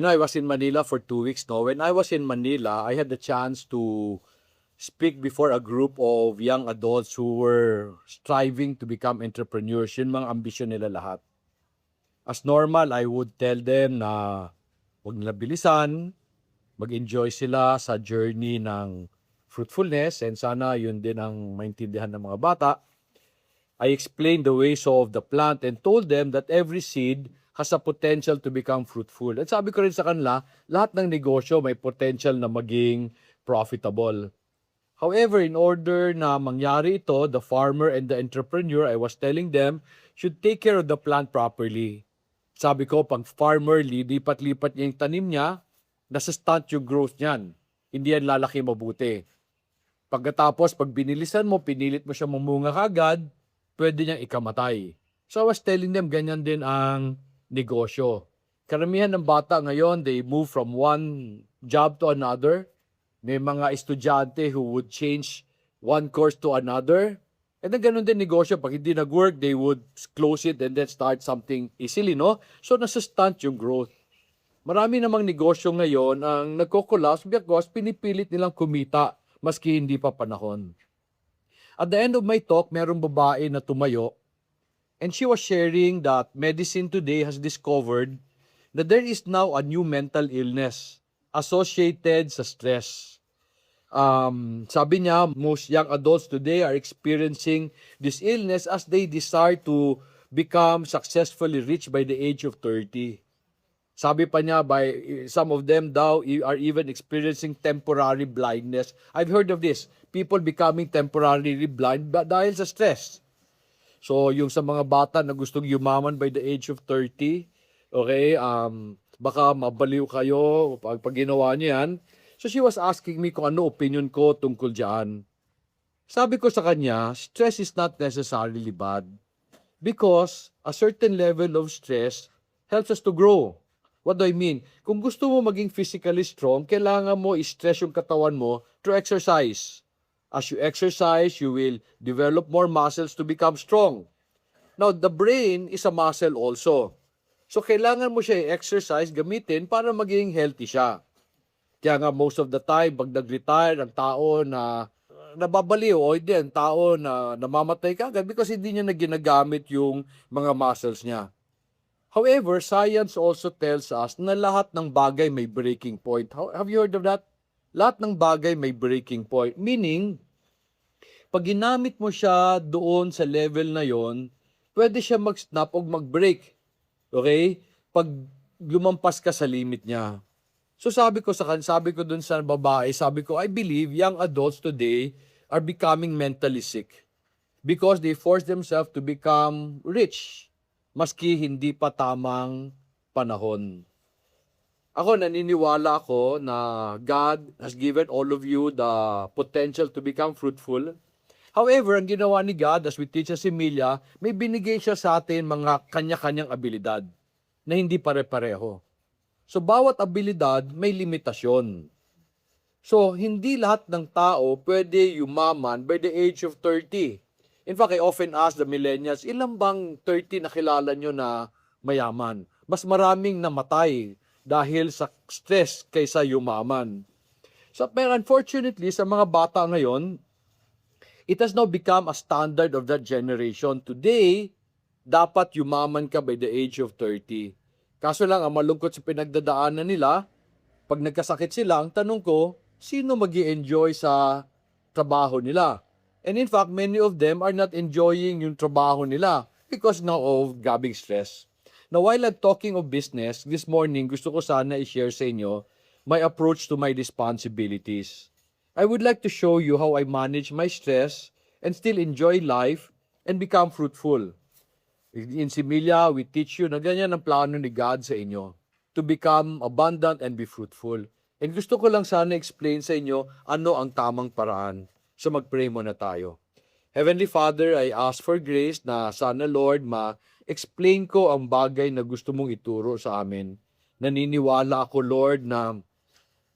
I was in Manila for 2 weeks now. When I was in Manila, I had the chance to speak before a group of young adults who were striving to become entrepreneurs. Yun mga ambisyon nila lahat. As normal, I would tell them na huwag nila bilisan, mag-enjoy sila sa journey ng fruitfulness, and sana yun din ang maintindihan ng mga bata. I explained the ways of the plant and told them that every seed has a potential to become fruitful. At sabi ko rin sa kanila, lahat ng negosyo may potential na maging profitable. However, in order na mangyari ito, the farmer and the entrepreneur, I was telling them, should take care of the plant properly. Sabi ko, pag farmer, lipat-lipat niya yung tanim niya, nasa-stunt yung growth niyan. Hindi yan lalaki mabuti. Pagkatapos, pag binilisan mo, pinilit mo siya mamunga kagad, pwede niyang ikamatay. So I was telling them, ganyan din ang negosyo. Karamihan ng bata ngayon, they move from one job to another. May mga estudyante who would change one course to another. And then ganun din negosyo. Pag hindi nag-work, they would close it and then start something easily, no? So nasa-stunt yung growth. Marami namang negosyo ngayon ang nagko-collapse because pinipilit nilang kumita maski hindi pa panahon. At the end of my talk, merong babae na tumayo and she was sharing that medicine today has discovered that there is now a new mental illness associated sa stress. Sabi niya, most young adults today are experiencing this illness as they desire to become successfully rich by the age of 30. Sabi pa niya, by some of them daw are even experiencing temporary blindness. I've heard of this. People becoming temporarily blind dahil sa stress. So, yung sa mga bata na gustong yumaman by the age of 30, okay, baka mabaliw kayo pag ginawa niyo yan. So, she was asking me kung ano opinion ko tungkol dyan. Sabi ko sa kanya, stress is not necessarily bad because a certain level of stress helps us to grow. What do I mean? Kung gusto mo maging physically strong, kailangan mo i-stress yung katawan mo through exercise. As you exercise, you will develop more muscles to become strong. Now, the brain is a muscle also. So, kailangan mo siya i-exercise, gamitin para maging healthy siya. Kaya nga most of the time, pag nag-retire, ang tao na nababaliw o hindi, ang tao na namamatay kagad because hindi niya na ginagamit yung mga muscles niya. However, science also tells us na lahat ng bagay may breaking point. Have you heard of that? Lahat ng bagay may breaking point. Meaning, pag ginamit mo siya doon sa level na yon, pwede siya mag-snap o mag-break. Okay? Pag lumampas ka sa limit niya. So sabi ko dun sa babae, sabi ko, I believe young adults today are becoming mentally sick because they force themselves to become rich maski hindi pa tamang panahon. Ako naniniwala ako na God has given all of you the potential to become fruitful. However, ang ginawa ni God, as we teach sa Emilia, may binigay siya sa atin mga kanya-kanyang abilidad na hindi pare-pareho. So, bawat abilidad may limitasyon. So, hindi lahat ng tao pwede yumaman by the age of 30. In fact, I often ask the millennials, ilan bang 30 na kilala nyo na mayaman? Mas maraming namatay dahil sa stress kaysa yumaman. So, pero unfortunately, sa mga bata ngayon, it has now become a standard of that generation. Today, dapat yumaman ka by the age of 30. Kaso lang, ang malungkot sa pinagdadaanan nila, pag nagkasakit sila, ang tanong ko, sino mag-i-enjoy sa trabaho nila? And in fact, many of them are not enjoying yung trabaho nila because now of grabing stress. Now, while I'm talking of business, this morning, gusto ko sana i-share sa inyo my approach to my responsibilities. I would like to show you how I manage my stress and still enjoy life and become fruitful. In Similia, we teach you na ganyan ang plano ni God sa inyo to become abundant and be fruitful. And gusto ko lang sana explain sa inyo ano ang tamang paraan. So mag-pray muna tayo. Heavenly Father, I ask for grace na sana Lord ma-explain ko ang bagay na gusto mong ituro sa amin. Naniniwala ako Lord na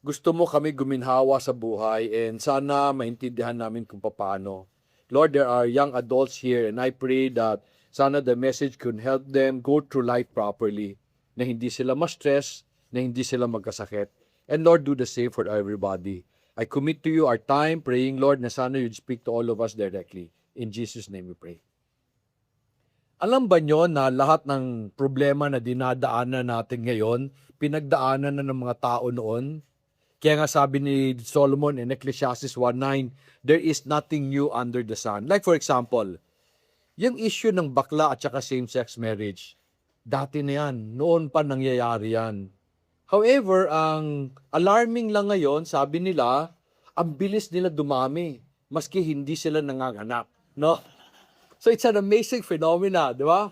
gusto mo kami guminhawa sa buhay and sana maintindihan namin kung paano. Lord, there are young adults here and I pray that sana the message can help them go through life properly, na hindi sila ma-stress na hindi sila magkasakit. And Lord, do the same for everybody. I commit to you our time, praying, Lord, na sana you'd speak to all of us directly. In Jesus' name we pray. Alam ba nyo na lahat ng problema na dinadaanan natin ngayon, pinagdaanan na ng mga tao noon? Kaya nga sabi ni Solomon in Ecclesiastes 1:9, there is nothing new under the sun. Like for example, yung issue ng bakla at saka same-sex marriage, dati na yan, noon pa nangyayari yan. However, ang alarming lang ngayon, sabi nila, ang bilis nila dumami, maski hindi sila nanganganak. No? So it's an amazing phenomena, di ba?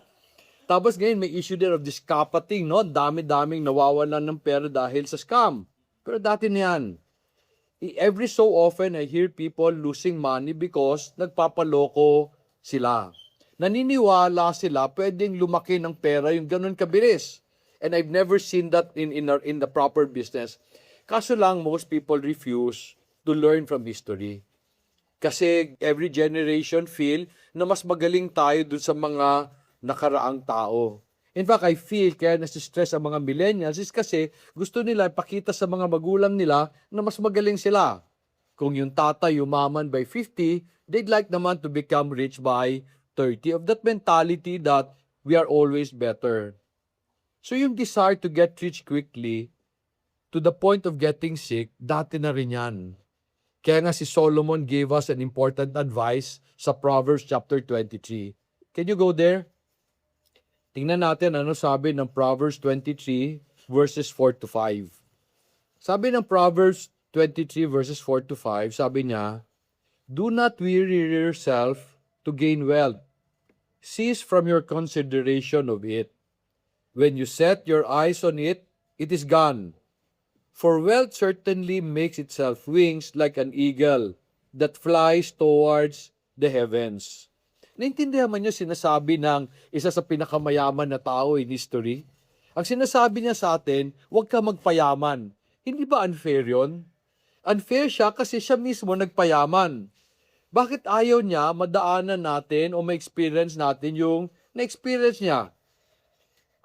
Tapos ngayon may issue din of this scam, no? Dami-daming nawawalan ng pera dahil sa scam. Pero dati na yan. Every so often, I hear people losing money because nagpapaloko sila. Naniniwala sila pwedeng lumaki ng pera yung ganun kabilis. And I've never seen that in the proper business. Kaso lang, most people refuse to learn from history. Kasi every generation feel na mas magaling tayo dun sa mga nakaraang tao. In fact, I feel kaya nasistress ang mga millennials is kasi gusto nila ipakita sa mga magulang nila na mas magaling sila. Kung yung tatay yumaman by 50, they'd like naman to become rich by 30. Of that mentality that we are always better. So yung desire to get rich quickly, to the point of getting sick, dati na rin yan. Kaya nga si Solomon gave us an important advice sa Proverbs chapter 23. Can you go there? Tingnan natin ano sabi ng Proverbs 23 verses 4 to 5. Sabi ng Proverbs 23 verses 4 to 5, sabi niya, do not weary yourself to gain wealth. Cease from your consideration of it. When you set your eyes on it, it is gone. For wealth certainly makes itself wings like an eagle that flies towards the heavens. Naintindihan mo niyo sinasabi ng isa sa pinakamayaman na tao in history? Ang sinasabi niya sa atin, huwag ka magpayaman. Hindi ba unfair yun? Unfair siya kasi siya mismo nagpayaman. Bakit ayaw niya madaanan natin o ma-experience natin yung na-experience niya?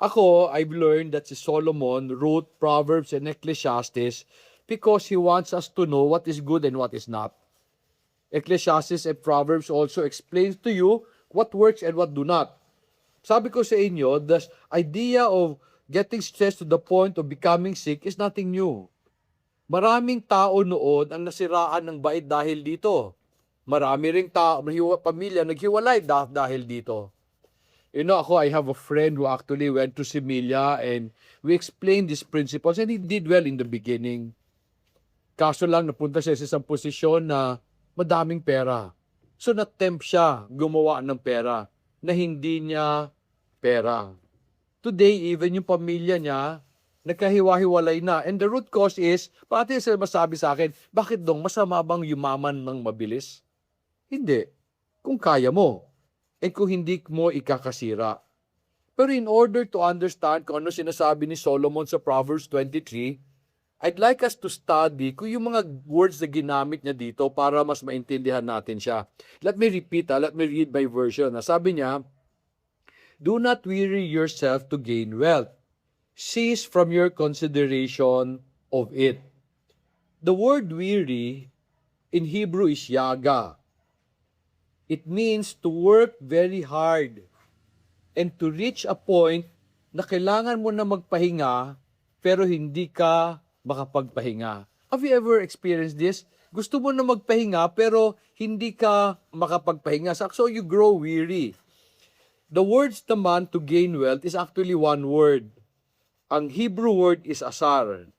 Ako, I've learned that si Solomon wrote Proverbs and Ecclesiastes because he wants us to know what is good and what is not. Ecclesiastes and Proverbs also explains to you what works and what do not. Sabi ko sa inyo, the idea of getting stressed to the point of becoming sick is nothing new. Maraming tao noon ang nasiraan ng bait dahil dito. Marami ring tao, pamilya naghiwalay dahil dito. You know, I have a friend who actually went to Similia and we explained these principles and he did well in the beginning. Kaso lang, napunta siya sa isang posisyon na madaming pera. So, na-tempt siya gumawa ng pera na hindi niya pera. Today, even yung pamilya niya, nagkahiwa-hiwalay na. And the root cause is, pati sila masabi sa akin, bakit dong masama bang yumaman ng mabilis? Hindi. Kung kaya mo. Eh kung hindi mo ikakasira. Pero in order to understand kung ano sinasabi ni Solomon sa Proverbs 23, I'd like us to study kung yung mga words na ginamit niya dito para mas maintindihan natin siya. Let me repeat, let me read my version. Sabi niya, do not weary yourself to gain wealth. Cease from your consideration of it. The word weary in Hebrew is yaga. It means to work very hard and to reach a point na kailangan mo na magpahinga pero hindi ka makapagpahinga. Have you ever experienced this? Gusto mo na magpahinga pero hindi ka makapagpahinga. So you grow weary. The words naman to gain wealth is actually one word. Ang Hebrew word is asar,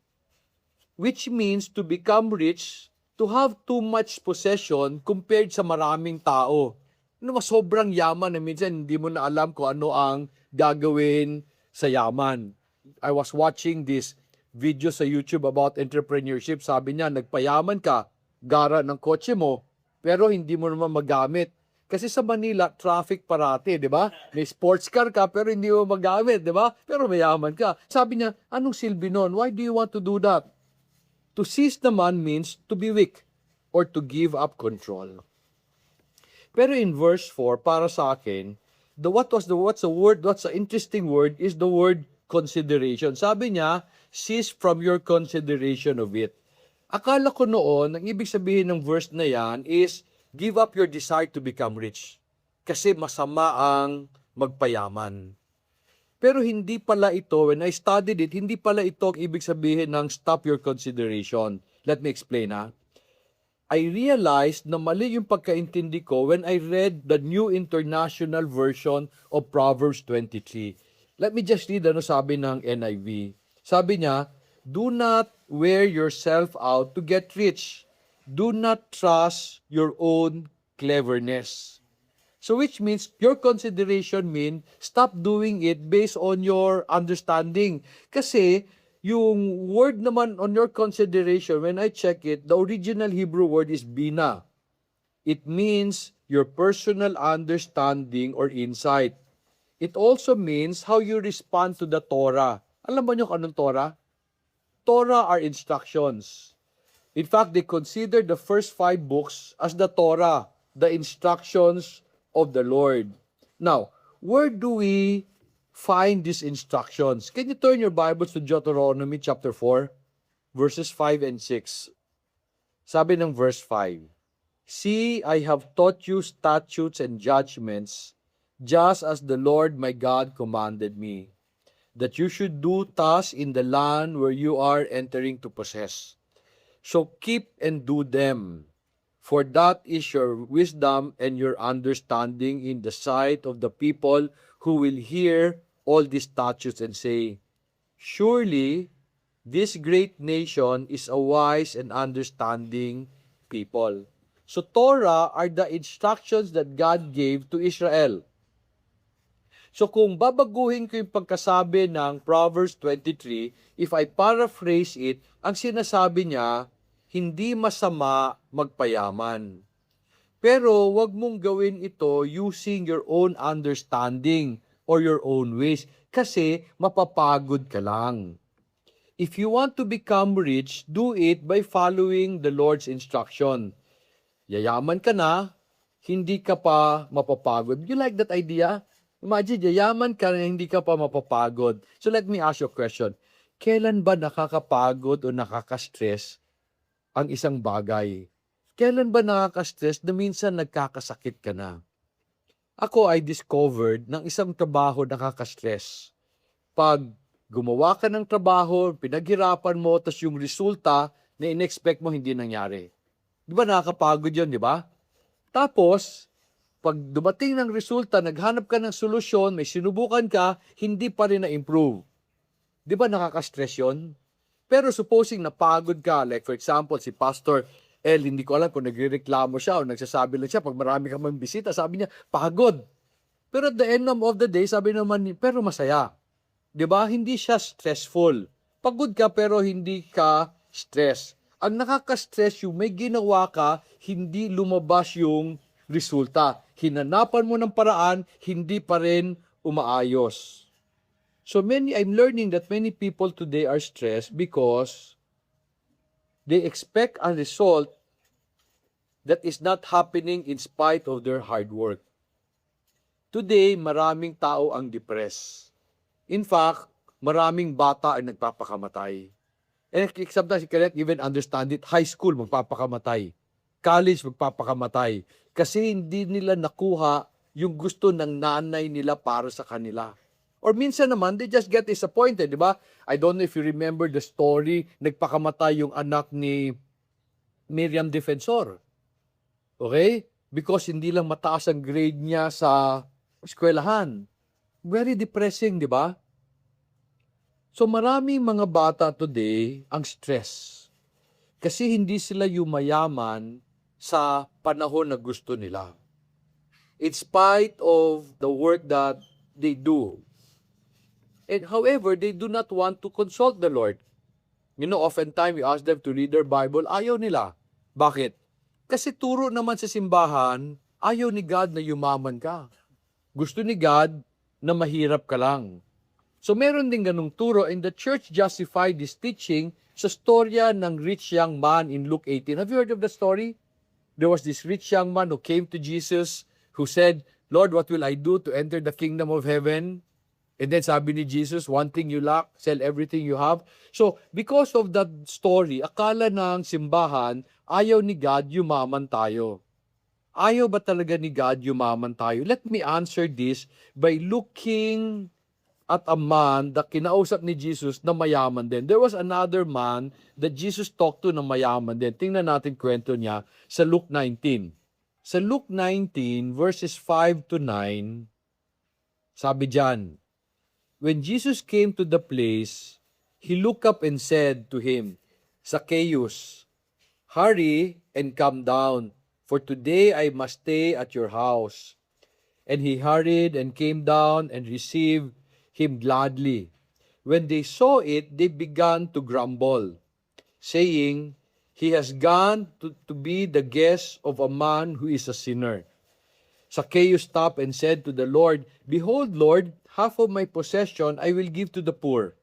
which means to become rich, to have too much possession compared sa maraming tao. Sobrang yaman na minsan hindi mo na alam kung ano ang gagawin sa yaman. I was watching this video sa YouTube about entrepreneurship. Sabi niya, nagpayaman ka, gara ng kotse mo, pero hindi mo naman magamit. Kasi sa Manila, traffic parati, di ba? May sports car ka, pero hindi mo magamit, di ba? Pero mayaman ka. Sabi niya, anong silbi nun? Why do you want to do that? To cease naman means to be weak or to give up control. Pero in verse 4, para sa akin, what's the interesting word is the word consideration. Sabi niya, cease from your consideration of it. Akala ko noon, ang ibig sabihin ng verse na yan is, give up your desire to become rich. Kasi masama ang magpayaman. Pero hindi pala ito, when I studied it, hindi pala ito ang ibig sabihin ng stop your consideration. Let me explain ha. I realized na mali yung pagkaintindi ko when I read the New International Version of Proverbs 23. Let me just read ano sabi ng NIV. Sabi niya, do not wear yourself out to get rich. Do not trust your own cleverness. So which means your consideration stop doing it based on your understanding. Kasi yung word naman on your consideration, when I check it, the original Hebrew word is bina. It means your personal understanding or insight. It also means how you respond to the Torah. Alam ba niyo kung anong Torah? Torah are instructions. In fact, they consider the first 5 books as the Torah, the instructions of the Lord. Now, where do we find these instructions? Can you turn your Bibles to Deuteronomy chapter 4, verses 5 and 6? Sabi ng verse 5, see, I have taught you statutes and judgments, just as the Lord my God commanded me, that you should do thus in the land where you are entering to possess. So keep and do them, for that is your wisdom and your understanding in the sight of the people who will hear all these statutes and say, surely this great nation is a wise and understanding people. So Torah are the instructions that God gave to Israel. So kung babaguhin ko yung pagkasabi ng Proverbs 23, if I paraphrase it, ang sinasabi niya, hindi masama magpayaman. Pero wag mong gawin ito using your own understanding or your own ways kasi mapapagod ka lang. If you want to become rich, do it by following the Lord's instruction. Yayaman ka na, hindi ka pa mapapagod. You like that idea? Imagine, yayaman ka na hindi ka pa mapapagod. So let me ask you a question. Kailan ba nakakapagod o nakaka-stress ang isang bagay? Kailan ba nakaka-stress na minsan nagkakasakit ka na? Ako ay discovered ng isang trabaho nakaka-stress. Pag gumawa ka ng trabaho, pinaghirapan mo, tapos yung resulta na in-expect mo hindi nangyari. Di ba nakakapagod yun, di ba? Tapos, pag dumating ng resulta, naghanap ka ng solusyon, may sinubukan ka, hindi pa rin na-improve. Di ba nakaka-stress yun? Pero supposing napagod ka, like for example, si Pastor El, hindi ko alam kung nagrereklamo siya o nagsasabi lang siya, pag marami ka mang bisita, sabi niya, pagod. Pero at the end of the day, sabi naman, pero masaya. Diba? Hindi siya stressful. Pagod ka pero hindi ka stress. Ang nakaka-stress yung may ginawa ka, hindi lumabas yung resulta. Hinanapan mo ng paraan, hindi pa rin umaayos. So I'm learning that many people today are stressed because they expect a result that is not happening in spite of their hard work. Today, maraming tao ang depressed. In fact, maraming bata ang nagpapakamatay. And sometimes you cannot even understand it. High school, magpapakamatay. College, magpapakamatay. Kasi hindi nila nakuha yung gusto ng nanay nila para sa kanila. Or minsan naman, they just get disappointed, di ba? I don't know if you remember the story, nagpakamatay yung anak ni Miriam Defensor. Okay? Because hindi lang mataas ang grade niya sa eskwelahan. Very depressing, di ba? So maraming mga bata today ang stress. Kasi hindi sila yumayaman sa panahon na gusto nila. In spite of the work that they do. And however, they do not want to consult the Lord. You know, oftentimes we ask them to read their Bible, ayaw nila. Bakit? Kasi turo naman sa simbahan, ayaw ni God na yumaman ka. Gusto ni God na mahirap ka lang. So meron din ganung turo, and the church justified this teaching sa storya ng rich young man in Luke 18. Have you heard of the story? There was this rich young man who came to Jesus, who said, Lord, what will I do to enter the kingdom of heaven? And then sabi ni Jesus, one thing you lack, sell everything you have. So, because of that story, akala ng simbahan, ayaw ni God yumaman tayo. Ayaw ba talaga ni God yumaman tayo? Let me answer this by looking at a man that kinausap ni Jesus na mayaman din. There was another man that Jesus talked to na mayaman din. Tingnan natin kwento niya sa Luke 19. Sa Luke 19, verses 5 to 9, sabi diyan, when Jesus came to the place, he looked up and said to him, Zacchaeus, hurry and come down, for today I must stay at your house. And he hurried and came down and received him gladly. When they saw it, they began to grumble, saying, he has gone to be the guest of a man who is a sinner. Zacchaeus stopped and said to the Lord, Behold, Lord, half of my possession I will give to the poor.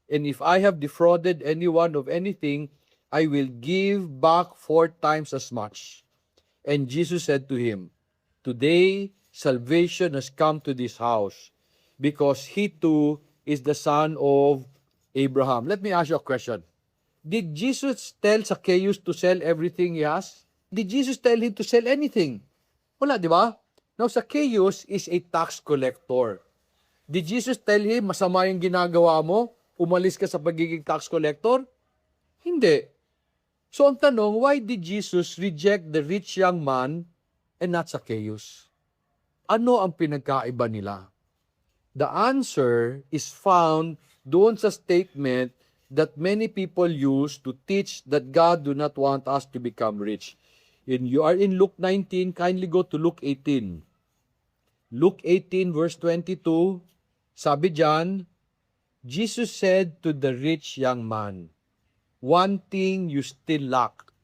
And if I have defrauded anyone of anything, I will give back 4 times as much. And Jesus said to him, Today salvation has come to this house, because he too is the son of Abraham. Let me ask you a question. Did Jesus tell Zacchaeus to sell everything he has? Did Jesus tell him to sell anything? Wala, di ba? Now, Zacchaeus is a tax collector. Did Jesus tell him, masama yung ginagawa mo? Umalis ka sa pagiging tax collector? Hindi. So, ang tanong, why did Jesus reject the rich young man and not Zacchaeus? Ano ang pinagkaiba nila? The answer is found doon sa statement that many people use to teach that God do not want us to become rich. You are in Luke 19, kindly go to Luke 18. Luke 18 verse 22, sabi diyan, Jesus said to the rich young man, one thing you still lack.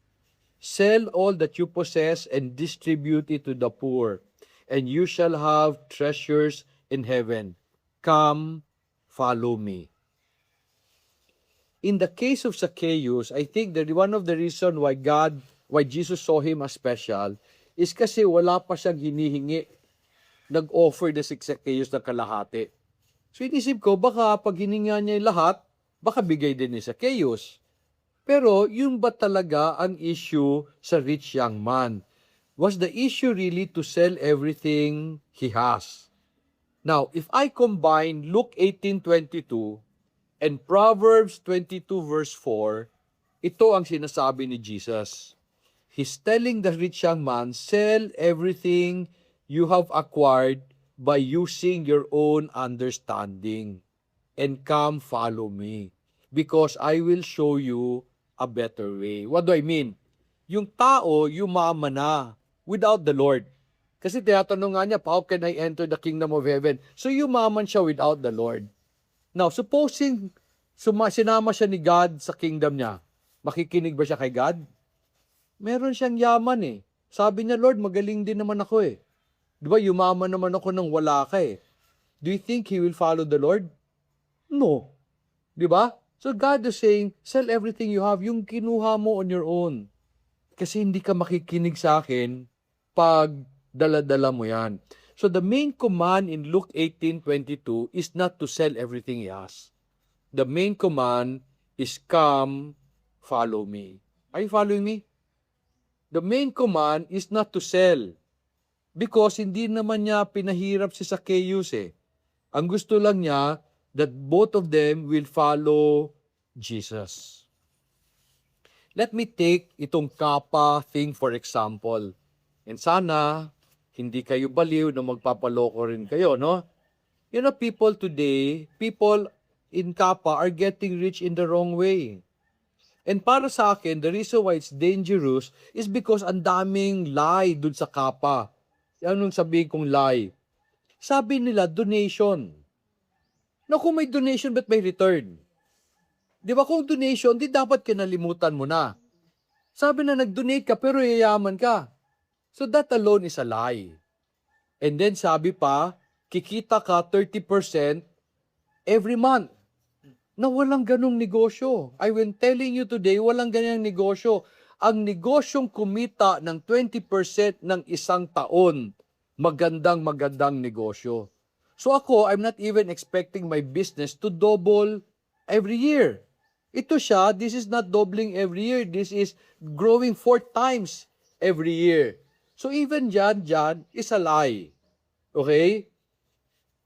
Sell all that you possess and distribute it to the poor, and you shall have treasures in heaven. Come, follow me. In the case of Zacchaeus, I think that one of the reasons why Jesus saw him as special is kasi wala pa siyang hinihingi. Nag-offer na si Zacchaeus ng kalahati. So inisip ko, baka pag hininga niya yung lahat, baka bigay din ni Zacchaeus. Pero yun ba talaga ang issue sa rich young man? Was the issue really to sell everything he has? Now, if I combine Luke 18:22 and Proverbs 22 verse 4, ito ang sinasabi ni Jesus. He's telling the rich young man, sell everything you have acquired by using your own understanding and come follow me because I will show you a better way. What do I mean? Yung tao, yumaman na without the Lord. Kasi tinatanong nga niya, how can I enter the kingdom of heaven? So yumaman siya without the Lord. Now, supposing sinama siya ni God sa kingdom niya, makikinig ba siya kay God? Meron siyang yaman eh. Sabi niya, Lord, magaling din naman ako eh. Di ba, yumaman naman ako nang wala ka eh. Do you think he will follow the Lord? No. Di ba? So God is saying, sell everything you have, yung kinuha mo on your own. Kasi hindi ka makikinig sa akin pag dala-dala mo yan. So the main command in Luke 18:22 is not to sell everything he has. The main command is come, follow me. Are you following me? The main command is not to sell. Because hindi naman niya pinahirap si Zacchaeus eh. Ang gusto lang niya that both of them will follow Jesus. Let me take itong kapa thing for example. And sana hindi kayo baliw na magpapaloko rin kayo, no? You know, people today, people in kapa are getting rich in the wrong way. And para sa akin, the reason why it's dangerous is because ang daming lie dun sa kapa. Anong sabihin kong lie? Sabi nila, donation. Na kung may donation, ba't may return? Di ba kung donation, di dapat kinalimutan mo na. Sabi na nag-donate ka, pero yayaman ka. So that alone is a lie. And then sabi pa, kikita ka 30% every month. Na walang ganong negosyo. I will telling you today, walang ganyang negosyo. Ang negosyong kumita ng 20% ng isang taon, magandang negosyo. So ako, I'm not even expecting my business to double every year. Ito siya, this is not doubling every year. This is growing 4 times every year. So even Jan is a lie. Okay?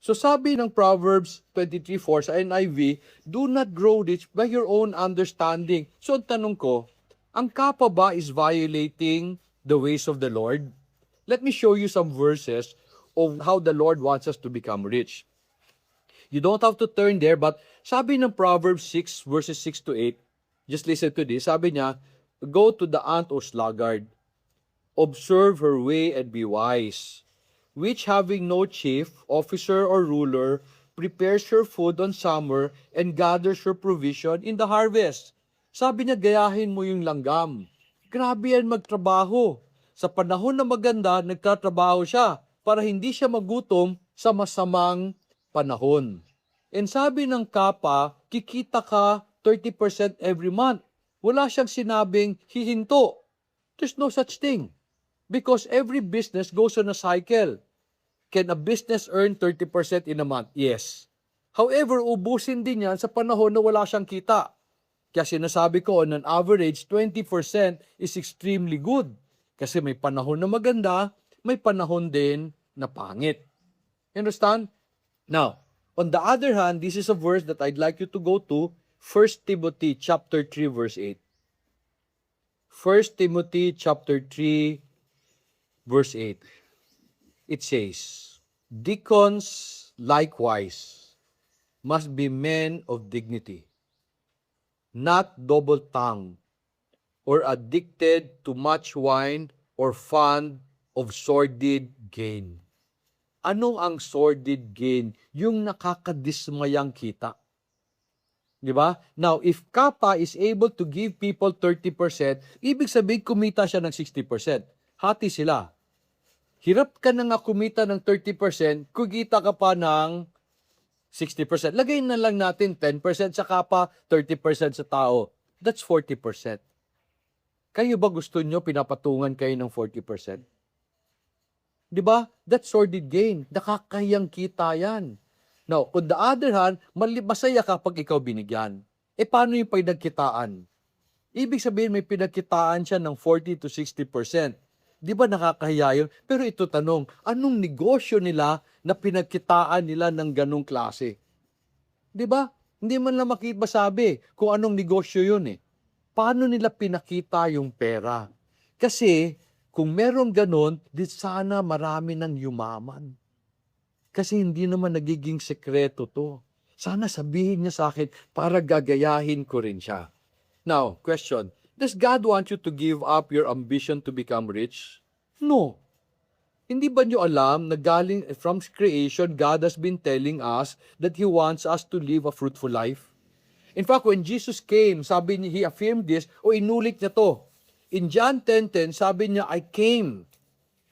So sabi ng Proverbs 23:4 sa NIV, do not grow rich by your own understanding. So ang tanong ko, ang kapa ba is violating the ways of the Lord? Let me show you some verses of how the Lord wants us to become rich. You don't have to turn there, but sabi ng Proverbs 6 verses 6 to 8, just listen to this, sabi niya, go to the ant o sluggard, observe her way and be wise, which having no chief, officer, or ruler, prepares her food on summer and gathers her provision in the harvest. Sabi niya, gayahin mo yung langgam. Grabe yan magtrabaho. Sa panahon na maganda, nagtatrabaho siya para hindi siya magutom sa masamang panahon. And sabi ng kapa, kikita ka 30% every month. Wala siyang sinabing hihinto. There's no such thing. Because every business goes on a cycle. Can a business earn 30% in a month? Yes. However, ubusin din yan sa panahon na wala siyang kita. Kaya sinasabi ko, on an average, 20% is extremely good. Kasi may panahon na maganda, may panahon din na pangit. You understand? Now, on the other hand, this is a verse that I'd like you to go to, 1 Timothy chapter 3, verse 8. 1 Timothy chapter 3, verse 8. It says, deacons likewise must be men of dignity, not double-tongued, or addicted to much wine, or fond of sordid gain. Ano ang sordid gain? Yung nakakadismayang kita. Di ba? Now, if Kappa is able to give people 30%, ibig sabihin kumita siya ng 60%. Hati sila. Hirap ka na nga kumita ng 30%, kugita ka pa ng 60%. Lagay na lang natin 10% sa Kappa, 30% sa tao. That's 40%. Kayo ba gusto nyo pinapatungan kayo ng 40%? Di ba? That's sordid gain. Nakakayang kita yan. Now, on the other hand, masaya ka pag ikaw binigyan. E paano yung pinagkitaan? Ibig sabihin may pinagkitaan siya ng 40 to 60%. Di ba nakakahiya yun? Pero ito tanong, anong negosyo nila na pinagkitaan nila ng ganong klase? Di ba? Hindi man lang masabi kung anong negosyo yun eh. Paano nila pinakita yung pera? Kasi kung meron ganon, di sana marami nang yumaman. Kasi hindi naman nagiging sekreto to. Sana sabihin niya sa akin para gagayahin ko rin siya. Now, question. Does God want you to give up your ambition to become rich? No. Hindi ba niyo alam na galing from creation, God has been telling us that He wants us to live a fruitful life? In fact, when Jesus came, sabi niya, He affirmed this, o inulit niya to. In John 10:10, sabi niya, I came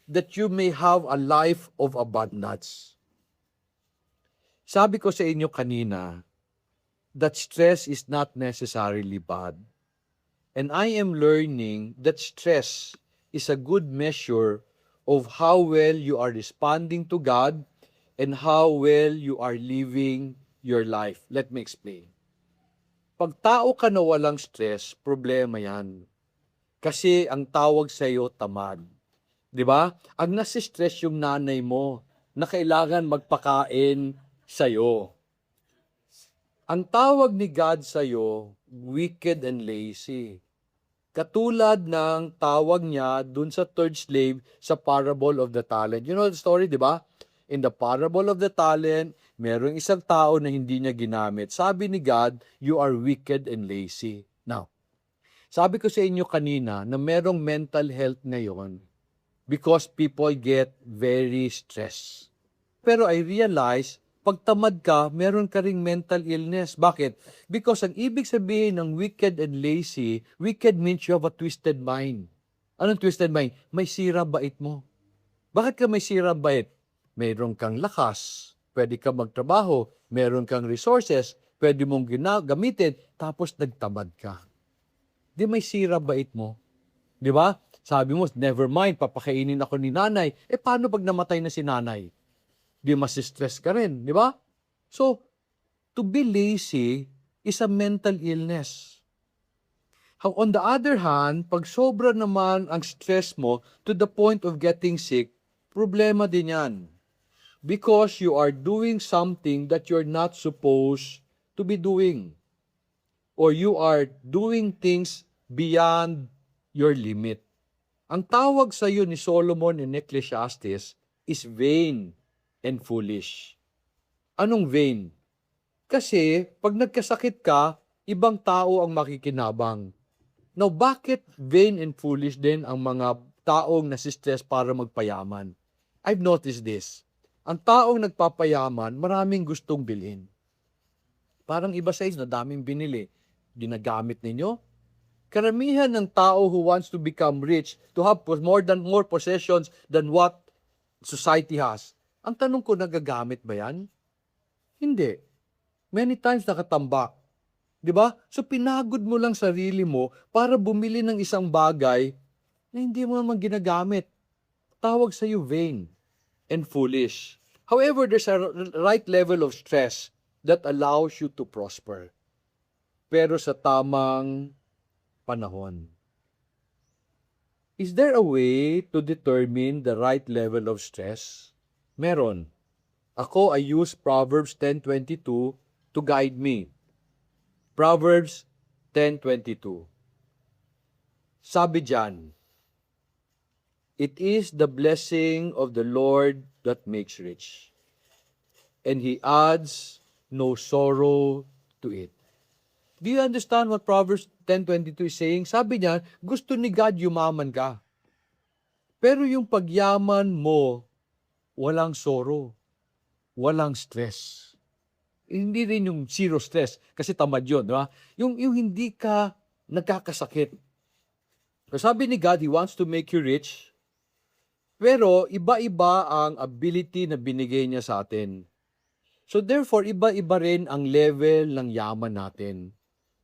that you may have a life of abundance. Sabi ko sa inyo kanina, that stress is not necessarily bad. And I am learning that stress is a good measure of how well you are responding to God and how well you are living your life. Let me explain. Pag tao ka na walang stress, problema yan. Kasi ang tawag sa iyo, tamad. Di ba? Ang nasi-stress yung nanay mo na kailangan magpakain sa iyo. Ang tawag ni God sa iyo, wicked and lazy. Katulad ng tawag niya dun sa third slave sa parable of the talent. You know the story, di ba? In the parable of the talent, merong isang tao na hindi niya ginamit. Sabi ni God, you are wicked and lazy. Now, sabi ko sa inyo kanina na merong mental health ngayon because people get very stressed. Pero I realize, pag tamad ka, meron ka ring mental illness. Bakit? Because ang ibig sabihin ng wicked and lazy, wicked means you have a twisted mind. Anong twisted mind? May sira bait mo. Bakit ka may sira bait? Meron kang lakas, pwede ka magtrabaho, meron kang resources, pwede mong gamitin, tapos nagtamad ka. Di may sira bait mo. Di ba? Sabi mo, never mind, papakainin ako ni nanay. E paano pag namatay na si nanay? di masistress ka rin, di ba? So, to be lazy is a mental illness. How, on the other hand, pag sobra naman ang stress mo to the point of getting sick, problema din yan. Because you are doing something that you're not supposed to be doing. Or you are doing things beyond your limit. Ang tawag sa iyo ni Solomon in Ecclesiastes is vain and foolish. Anong vain? Kasi pag nagkasakit ka, ibang tao ang makikinabang. Now, bakit vain and foolish din ang mga taong nasistress para magpayaman? I've noticed this. Ang taong nagpapayaman, maraming gustong bilhin. Parang iba sa inyo, daming binili. Ginagamit ninyo? Karamihan ng tao who wants to become rich, to have more possessions than what society has. Ang tanong ko, nagagamit ba yan? Hindi. Many times nakatambak. Di ba? So pinagod mo lang sarili mo para bumili ng isang bagay na hindi mo naman ginagamit. Tawag sa iyo vain and foolish. However, there's a right level of stress that allows you to prosper. Pero sa tamang panahon. Is there a way to determine the right level of stress? Meron. Ako, I use Proverbs 10:22 to guide me. Proverbs 10:22. Sabi diyan, it is the blessing of the Lord that makes rich, and He adds no sorrow to it. Do you understand what Proverbs 10:22 is saying? Sabi niya, gusto ni God yumaman ka. Pero yung pagyaman mo, walang sorrow, walang stress. Hindi rin yung zero stress, kasi tamad yun, di ba? Yung hindi ka nagkakasakit. So sabi ni God, He wants to make you rich, pero iba-iba ang ability na binigay niya sa atin. So therefore, iba-iba rin ang level ng yaman natin.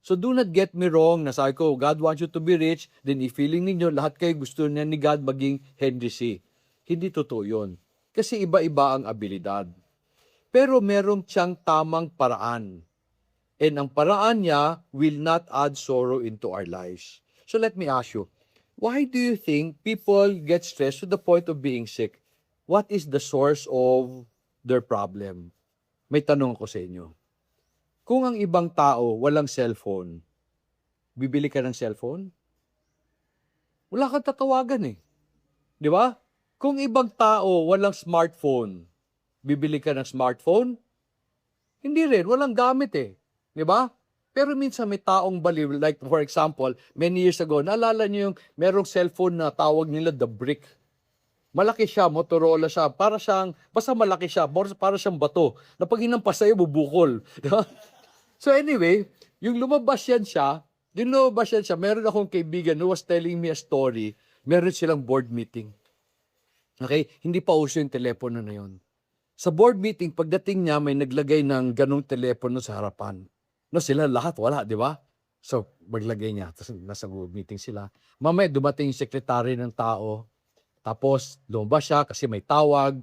So do not get me wrong, na sabi ko, God wants you to be rich, then i-feeling ninyo, lahat kayo gusto niya ni God maging Henry C. Hindi totoo yun. Kasi iba-iba ang abilidad. Pero merong siyang tamang paraan. And ang paraan niya will not add sorrow into our lives. So let me ask you, why do you think people get stressed to the point of being sick? What is the source of their problem? May tanong ko sa inyo. Kung ang ibang tao walang cellphone, bibili ka ng cellphone? Wala kang tatawagan eh. Di ba? Kung ibang tao walang smartphone, bibili ka ng smartphone? Hindi rin, walang gamit eh. Di ba? Pero minsan may taong baliw, like for example, many years ago, naalala niyo yung merong cellphone na tawag nila the brick. Malaki siya, Motorola siya, basta malaki siya, para siyang bato, na pag hinampas sa'yo, bubukol. Di ba? So anyway, yung lumabas yan siya, meron akong kaibigan who was telling me a story, meron silang board meeting. Okay? Hindi pa uso yung telepono na yun. Sa board meeting, pagdating niya, may naglagay ng ganong telepono sa harapan. No, sila lahat, wala, di ba? So, maglagay niya. Tapos nasa board meeting sila. Mamaya, dumating yung sekretary ng tao. Tapos, lumabas siya kasi may tawag.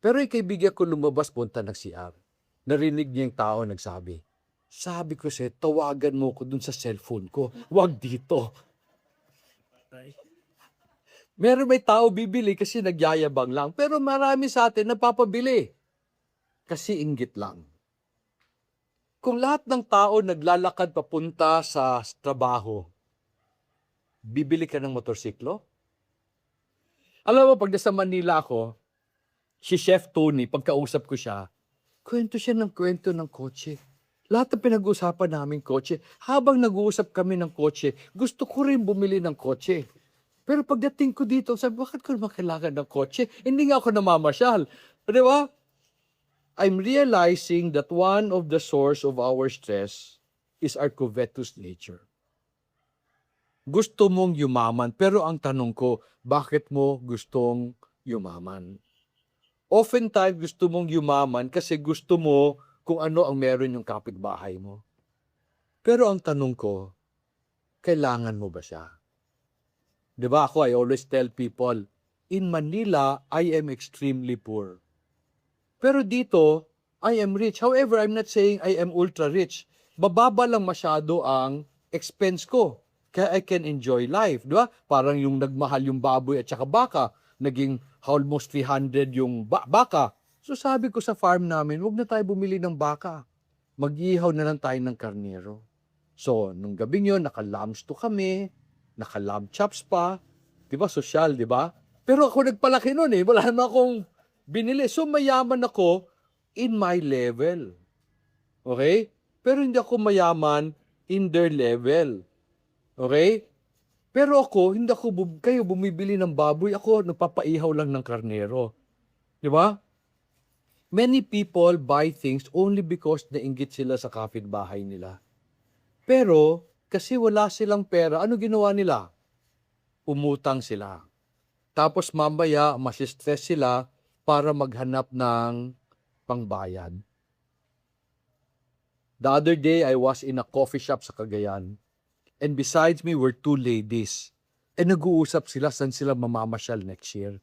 Pero yung kaibigan ko lumabas, punta ng CR. Narinig niya yung tao, nagsabi, sabi ko siya, tawagan mo ko dun sa cellphone ko. Huwag dito. Meron may tao bibili kasi nagyayabang lang. Pero marami sa atin napapabili. Kasi inggit lang. Kung lahat ng tao naglalakad papunta sa trabaho, bibili ka ng motorsiklo? Alam mo, pag nasa Manila ako, si Chef Tony, pagkausap ko siya, kwento siya ng kwento ng kotse. Lahat ng pinag-uusapan namin kotse. Habang nag-uusap kami ng kotse, gusto ko rin bumili ng kotse. Pero pagdating ko dito, sabi, bakit ko naman kailangan ng kotse? Hindi nga ako namamasyal. Di ba? I'm realizing that one of the source of our stress is our covetous nature. Gusto mong yumaman, pero ang tanong ko, bakit mo gustong yumaman? Oftentimes, gusto mong yumaman kasi gusto mo kung ano ang meron yung kapitbahay mo. Pero ang tanong ko, kailangan mo ba siya? Di ba ako, I always tell people, in Manila, I am extremely poor. Pero dito, I am rich. However, I'm not saying I am ultra rich. Bababa lang masyado ang expense ko. Kaya I can enjoy life. Di ba? Parang yung nagmahal yung baboy at saka baka, naging almost 300 yung baka. So sabi ko sa farm namin, huwag na tayo bumili ng baka. Mag-ihaw na lang tayo ng karnero. So, nung gabing yun, naka-lamb stew kami, naka-lamb chops pa. Di ba? Social, di ba? Pero ako nagpalaki nun eh. Wala na akong binili. So, mayaman ako in my level. Okay? Pero hindi ako mayaman in their level. Okay? Pero ako, hindi ako, kayo bumibili ng baboy, ako nagpapaihaw lang ng karnero. Di ba? Many people buy things only because nainggit sila sa kapitbahay nila. Pero, kasi wala silang pera, ano ginawa nila? Umutang sila. Tapos mamaya, masistress sila para maghanap ng pangbayad. The other day, I was in a coffee shop sa Cagayan. And besides me were two ladies. And nag-uusap sila saan sila mamamasyal next year.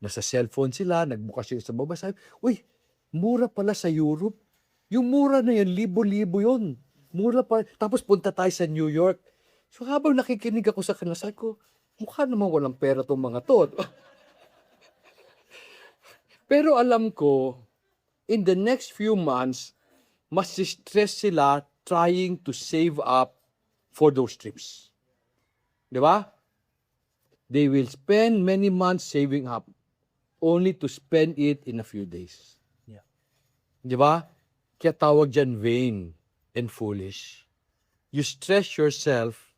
Nasa cellphone sila, nagbukas yung sa baba. Sabi, uy, mura pala sa Europe. Yung mura na yun, libo-libo yun. Mura pa. Tapos punta tayo sa New York. So habang nakikinig ako sa kanila, sabi ko, mukha naman walang pera tong mga to. Pero alam ko, in the next few months, mas stress sila trying to save up for those trips. Di ba? They will spend many months saving up only to spend it in a few days. Yeah. Di ba? Kaya tawag dyan vain and foolish. You stress yourself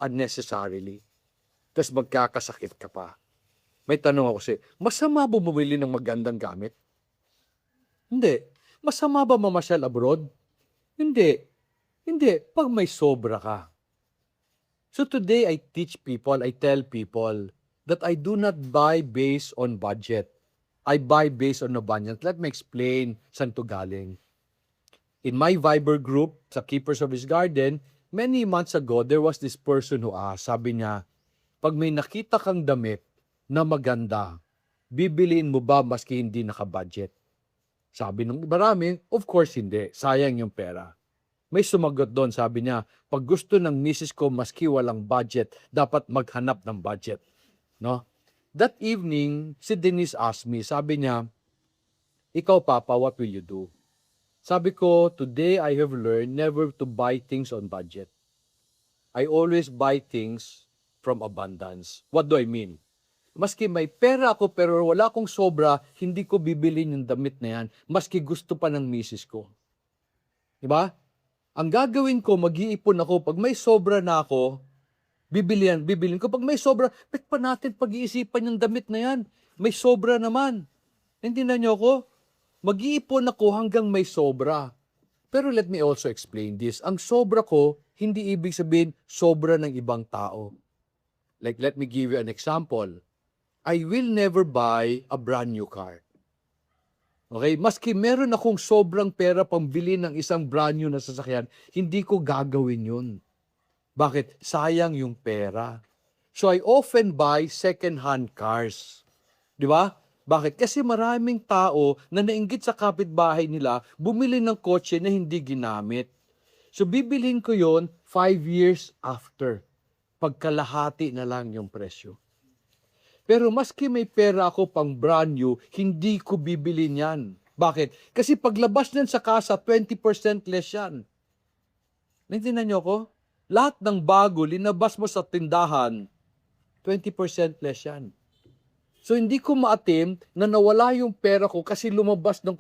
unnecessarily. Tapos magkakasakit ka pa. May tanong ako sa'yo, masama ba bumili ng magandang gamit? Hindi. Masama ba mamasyal abroad? Hindi. Hindi. Pag may sobra ka. So today, I teach people, I tell people that I do not buy based on budget. I buy based on abundance. Let me explain saan to galing. In my Viber group, sa Keepers of His Garden, many months ago, there was this person who asked, sabi niya, pag may nakita kang damit na maganda, bibiliin mo ba maski hindi naka-budget? Sabi ng marami, of course hindi. Sayang yung pera. May sumagot doon, sabi niya, pag gusto ng misis ko maski walang budget, dapat maghanap ng budget. No? That evening, si Denise asked me, sabi niya, ikaw Papa, what will you do? Sabi ko, today I have learned never to buy things on budget. I always buy things from abundance. What do I mean? Maski may pera ako pero wala akong sobra, hindi ko bibilin yung damit na yan, maski gusto pa ng misis ko. Diba? Ang gagawin ko, mag-iipon ako. Pag may sobra na ako, bibilin ko. Pag may sobra, ba't pa natin pag-iisipan yung damit na yan? May sobra naman. Hindi na nyo ako? Mag-iipon ako hanggang may sobra. Pero let me also explain this. Ang sobra ko, hindi ibig sabihin sobra ng ibang tao. Like, let me give you an example. I will never buy a brand new car. Okay? Maski meron akong sobrang pera pambili ng isang brand new na sasakyan, hindi ko gagawin yun. Bakit? Sayang yung pera. So I often buy second-hand cars. Di ba? Bakit? Kasi maraming tao na nainggit sa kapitbahay nila, bumili ng kotse na hindi ginamit. So bibilhin ko yon 5 years after. Pagkalahati na lang yung presyo. Pero maski may pera ako pang brand new, hindi ko bibili niyan. Bakit? Kasi paglabas niyan sa kasa, 20% less yan. Naintindihan niyo ako? Lahat ng bago, linabas mo sa tindahan, 20% less yan. So hindi ko ma-attempt na nawala yung pera ko kasi lumabas ng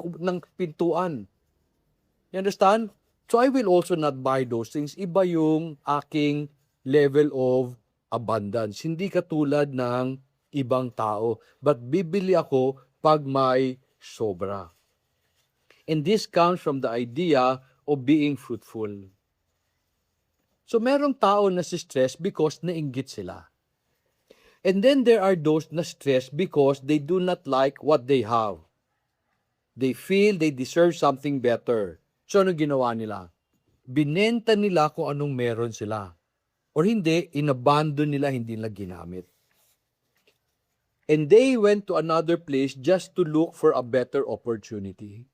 pintuan. You understand? So I will also not buy those things. Iba yung aking level of abundance. Hindi katulad ng ibang tao. But bibili ako pag may sobra. And this comes from the idea of being fruitful. So merong tao na stress because nainggit sila. And then there are those na stress because they do not like what they have. They feel they deserve something better. So ano ginawa nila? Binenta nila kung anong meron sila. Or hindi, inabandon nila, hindi nila ginamit. And they went to another place just to look for a better opportunity.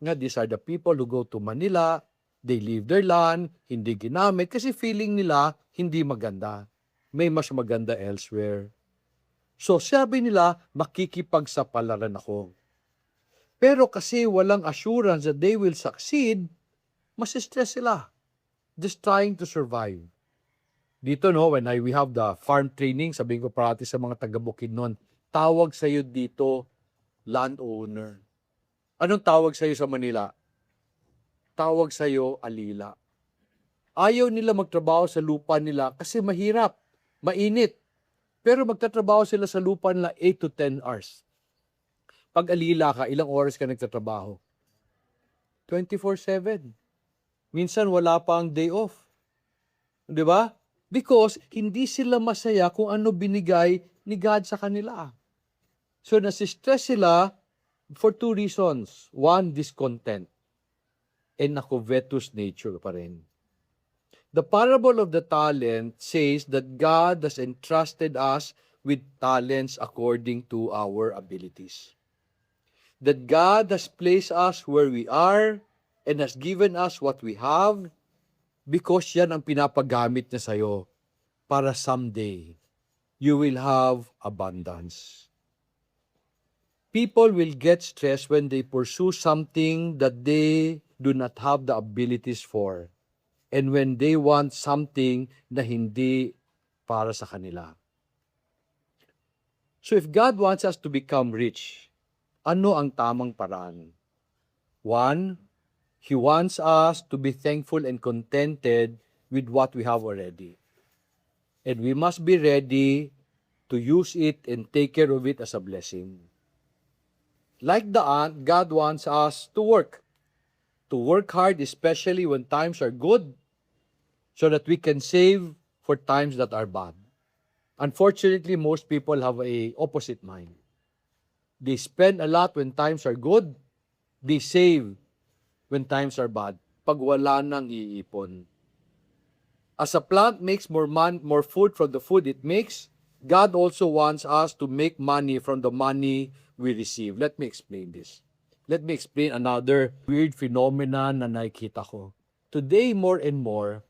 Nga, these are the people who go to Manila, they leave their land, hindi ginamit kasi feeling nila hindi maganda. May mas maganda elsewhere. So sabi nila, makikipagsapalaran ako. Pero kasi walang assurance that they will succeed, mas stress sila. Just trying to survive. Dito no, when we have the farm training, sabihin ko parati sa mga taga Bukidnon, tawag sa'yo dito, landowner. Anong tawag sa'yo sa Manila? Tawag sa'yo, alila. Ayaw nila magtrabaho sa lupa nila kasi mahirap, mainit. Pero magtatrabaho sila sa lupa nila 8 to 10 hours. Pag alila ka, ilang oras ka nagtatrabaho? 24/7. Minsan wala pa ang day off. Di ba? Because hindi sila masaya kung ano binigay ni God sa kanila. So nasistress sila for two reasons. One, discontent. And a covetous nature pa rin. The parable of the talent says that God has entrusted us with talents according to our abilities. That God has placed us where we are and has given us what we have because yan ang pinapagamit niya sa'yo para someday you will have abundance. People will get stressed when they pursue something that they do not have the abilities for and when they want something na hindi para sa kanila. So if God wants us to become rich, ano ang tamang paraan? One, He wants us to be thankful and contented with what we have already. And we must be ready to use it and take care of it as a blessing. Like the ant, God wants us to work hard, especially when times are good, so that we can save for times that are bad. Unfortunately, most people have a opposite mind. They spend a lot when times are good, they save when times are bad, pag wala nang iipon. As a plant makes more food from the food it makes, God also wants us to make money from the money we receive. Let me explain this. Let me explain another weird phenomenon na nakikita ko. Today, more and more,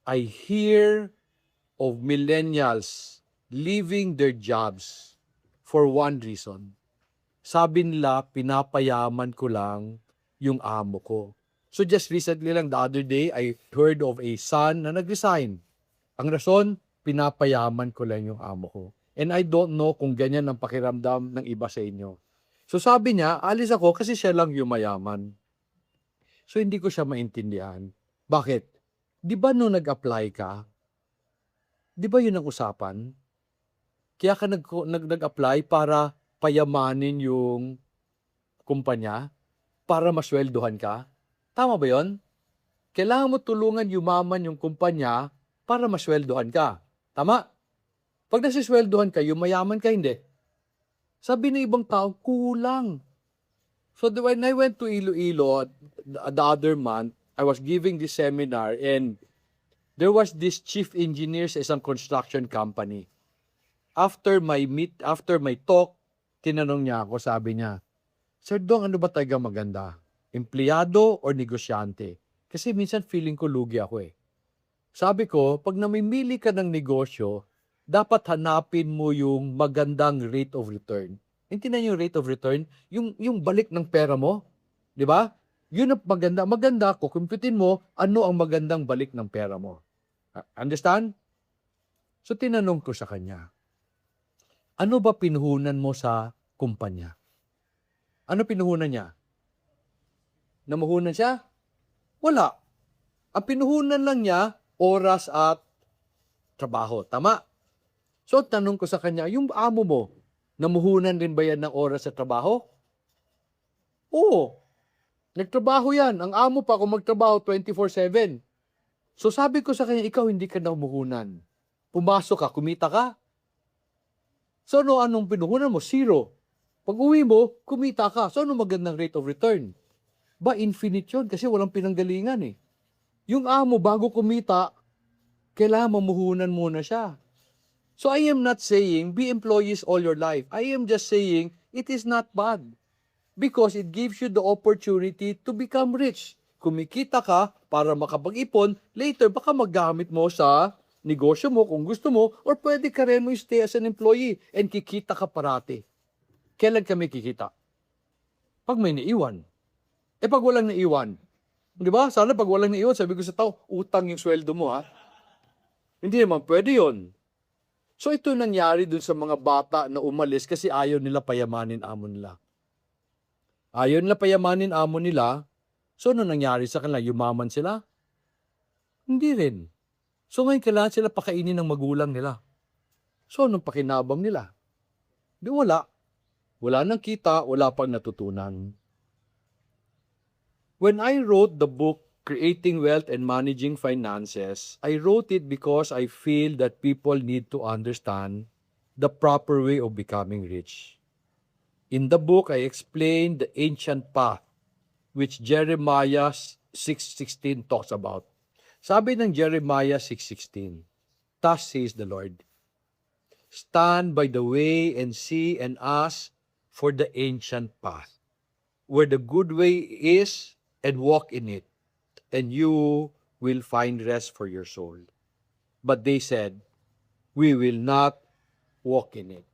I hear of millennials leaving their jobs for one reason. Sabi nila, pinapayaman ko lang yung amo ko. So just recently lang, the other day, I heard of a son na nag-resign. Ang rason, pinapayaman ko lang yung amo ko. And I don't know kung ganyan ang pakiramdam ng iba sa inyo. So sabi niya, alis ako kasi siya lang yung mayaman. So hindi ko siya maintindihan. Bakit? Di ba nung nag-apply ka, di ba yun ang usapan? Kaya ka nag-apply para payamanin yung kumpanya, para masweldohan ka? Tama ba yun? Kailangan mo tulungan yumaman yung kumpanya para masweldohan ka. Tama? Pag nasisweldohan ka, yumayaman ka, hindi. Sabi ng ibang tao, kulang. So when I went to Iloilo the other month, I was giving this seminar and there was this chief engineer sa isang construction company. After my talk, tinanong niya ako, sabi niya, Sir Dong, ano ba talaga maganda? Empleyado or negosyante? Kasi minsan feeling ko lugi ako eh. Sabi ko, pag namimili ka ng negosyo, dapat hanapin mo yung magandang rate of return. Hindi na yung rate of return, yung balik ng pera mo. Di ba? Yun ang maganda. Maganda ko, kumputin mo, ano ang magandang balik ng pera mo. Understand? So tinanong ko sa kanya, ano ba pinuhunan mo sa kumpanya? Ano pinuhunan niya? Namuhunan siya? Wala. Ang pinuhunan lang niya, oras at trabaho. Tama? So, tanong ko sa kanya, yung amo mo, namuhunan rin ba yan ng oras at trabaho? Oo. Nagtrabaho yan. Ang amo pa kung magtrabaho 24/7. So, sabi ko sa kanya, ikaw hindi ka namuhunan. Pumasok ka, kumita ka. So, anong pinuhunan mo? Zero. Pag uwi mo, kumita ka. So, anong magandang rate of return? Ba, infinite yun kasi walang pinanggalingan eh. Yung amo, bago kumita, kailangan mamuhunan muna siya. So I am not saying be employees all your life. I am just saying it is not bad because it gives you the opportunity to become rich. Kumikita ka para makapag-ipon, later baka magamit mo sa negosyo mo kung gusto mo, or pwede ka rin mo stay as an employee and kikita ka parati. Kailan kami kikita? Pag may naiwan. Pag walang naiwan, di ba? Sana pag walang naiwan, sabi ko sa tao, utang yung sweldo mo, ha? Hindi naman pwede yon. So ito nangyari dun sa mga bata na umalis kasi ayaw nila payamanin amo nila. Ayaw nila payamanin amo nila, so ano nangyari sa kanila? Yumaman sila? Hindi rin. So ngayon kailangan sila pakainin ng magulang nila. So anong pakinabang nila? Di wala. Wala nang kita, wala pang natutunan. When I wrote the book, Creating Wealth and Managing Finances, I wrote it because I feel that people need to understand the proper way of becoming rich. In the book, I explained the ancient path which Jeremiah 6:16 talks about. Sabi ng Jeremiah 6:16, "Thus says the Lord, stand by the way and see and ask for the ancient path, where the good way is, and walk in it, and you will find rest for your soul." But they said, "We will not walk in it."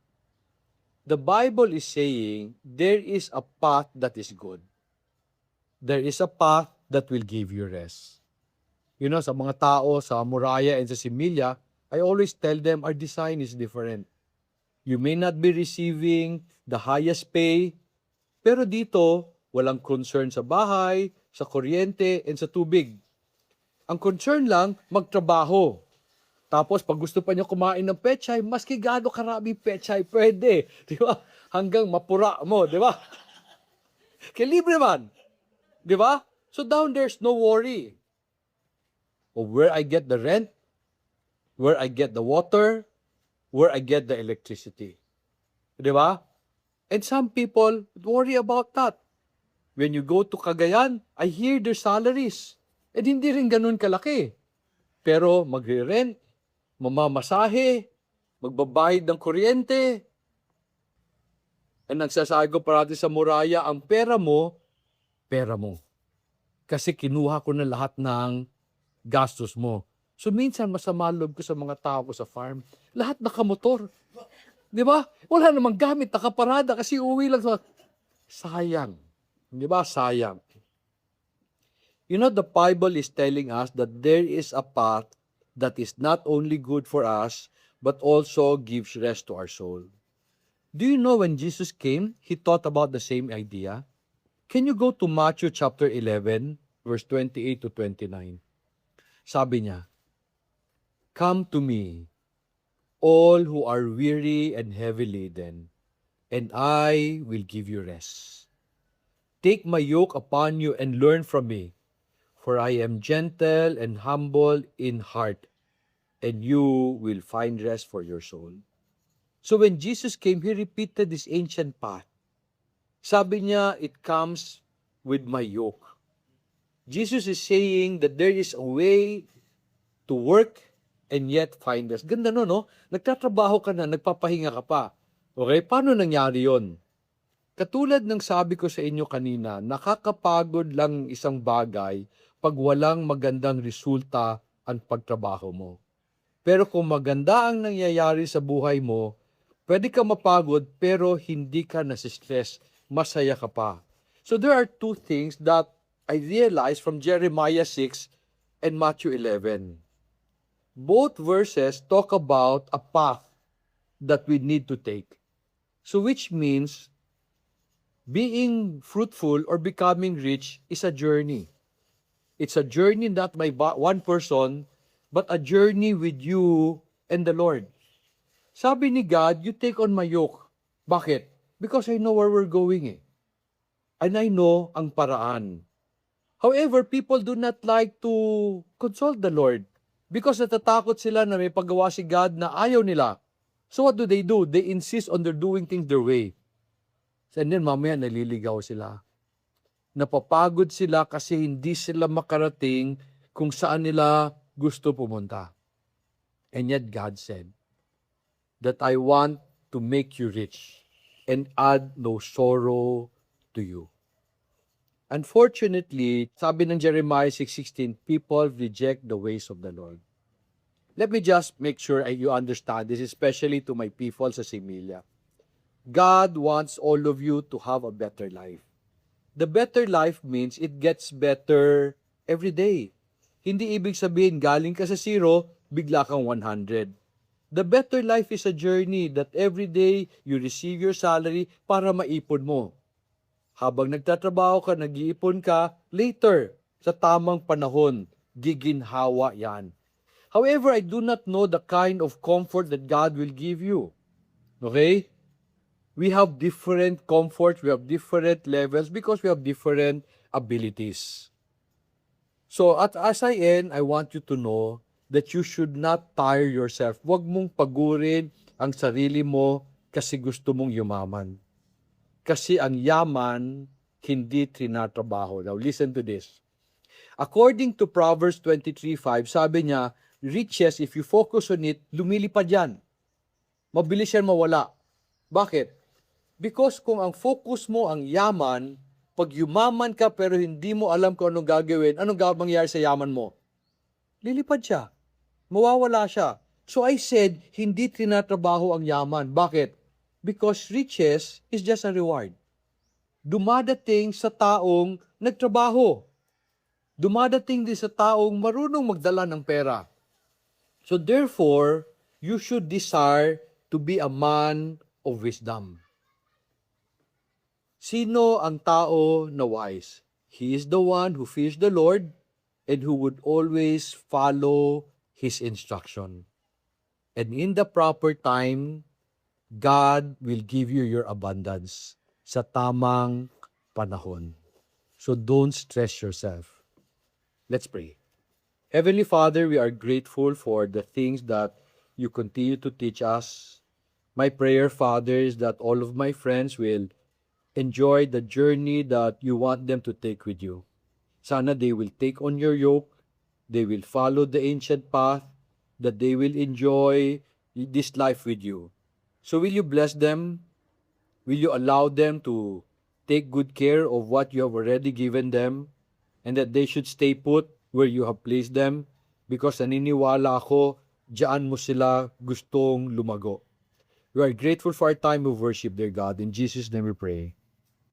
The Bible is saying there is a path that is good. There is a path that will give you rest. You know, sa mga tao, sa Muraya and sa Similya, I always tell them our design is different. You may not be receiving the highest pay, pero dito, walang concern sa bahay, sa kuryente, and sa tubig. Ang concern lang, magtrabaho. Tapos, pag gusto pa niyo kumain ng pechay, maski gaano karami pechay, pwede. Di ba? Hanggang mapura mo, di ba? Kaya libre man. Di ba? So down there's no worry of where I get the rent, where I get the water, where I get the electricity. Di ba? And some people worry about that. When you go to Cagayan, I hear their salaries. And hindi rin ganun kalaki. Pero magre-rent, mamamasahe, magbabayad ng kuryente. And nagsasabi ko parati sa Muraya, ang pera mo. Kasi kinuha ko na lahat ng gastos mo. So minsan masama loob ko sa mga tao ko sa farm. Lahat nakamotor. Di ba? Wala namang gamit, nakaparada kasi uwi lang sa... Sayang. Di ba? Sayang. You know, the Bible is telling us that there is a path that is not only good for us, but also gives rest to our soul. Do you know when Jesus came, He taught about the same idea? Can you go to Matthew chapter 11, verse 28 to 29? Sabi niya, "Come to me, all who are weary and heavy laden, and I will give you rest. Take my yoke upon you and learn from me, for I am gentle and humble in heart, and you will find rest for your soul." So when Jesus came, He repeated this ancient path. Sabi niya, it comes with my yoke. Jesus is saying that there is a way to work and yet find rest. Ganda no? Nagtatrabaho ka na, nagpapahinga ka pa. Okay? Paano nangyari yon? Katulad ng sabi ko sa inyo kanina, nakakapagod lang isang bagay pag walang magandang resulta ang pagtrabaho mo. Pero kung maganda ang nangyayari sa buhay mo, pwede ka mapagod pero hindi ka nasistress, masaya ka pa. So there are two things that I realized from Jeremiah 6 and Matthew 11. Both verses talk about a path that we need to take. So which means being fruitful or becoming rich is a journey. It's a journey not by one person, but a journey with you and the Lord. Sabi ni God, you take on my yoke. Bakit? Because I know where we're going. And I know ang paraan. However, people do not like to consult the Lord because natatakot sila na may paggawa si God na ayaw nila. So what do? They insist on their doing things their way. And then mamaya naliligaw sila. Napapagod sila kasi hindi sila makarating kung saan nila gusto pumunta. And yet God said, that I want to make you rich and add no sorrow to you. Unfortunately, sabi ng Jeremiah 6:16, people reject the ways of the Lord. Let me just make sure you understand this, especially to my people sa Similia. God wants all of you to have a better life. The better life means it gets better every day. Hindi ibig sabihin galing ka sa 0, bigla kang 100. The better life is a journey that every day you receive your salary para maipon mo. Habang nagtatrabaho ka, nag-iipon ka, later, sa tamang panahon, giginhawa yan. However, I do not know the kind of comfort that God will give you. Okay? We have different comforts, we have different levels because we have different abilities. So, as I end, I want you to know that you should not tire yourself. Huwag mong pagurin ang sarili mo kasi gusto mong yumaman. Kasi ang yaman, hindi trinatrabaho. Now, listen to this. According to Proverbs 23:5, sabi niya, riches, if you focus on it, lumilipad yan. Mabilis yan mawala. Bakit? Because kung ang focus mo ang yaman, pag yumaman ka pero hindi mo alam kung anong gagawin, anong mangyayari sa yaman mo? Lilipad siya. Mawawala siya. So I said, hindi trinatrabaho ang yaman. Bakit? Because riches is just a reward. Dumadating sa taong nagtrabaho. Dumadating din sa taong marunong magdala ng pera. So therefore, you should desire to be a man of wisdom. Sino ang tao na wise? He is the one who fears the Lord and who would always follow His instruction. And in the proper time, God will give you your abundance sa tamang panahon. So don't stress yourself. Let's pray. Heavenly Father, we are grateful for the things that you continue to teach us. My prayer, Father, is that all of my friends will enjoy the journey that you want them to take with you. Sana they will take on your yoke, they will follow the ancient path, that they will enjoy this life with you. So will you bless them? Will you allow them to take good care of what you have already given them, and that they should stay put where you have placed them? Because naniniwala ako, diyan mo sila gustong lumago. We are grateful for our time of worship, dear God. In Jesus' name we pray.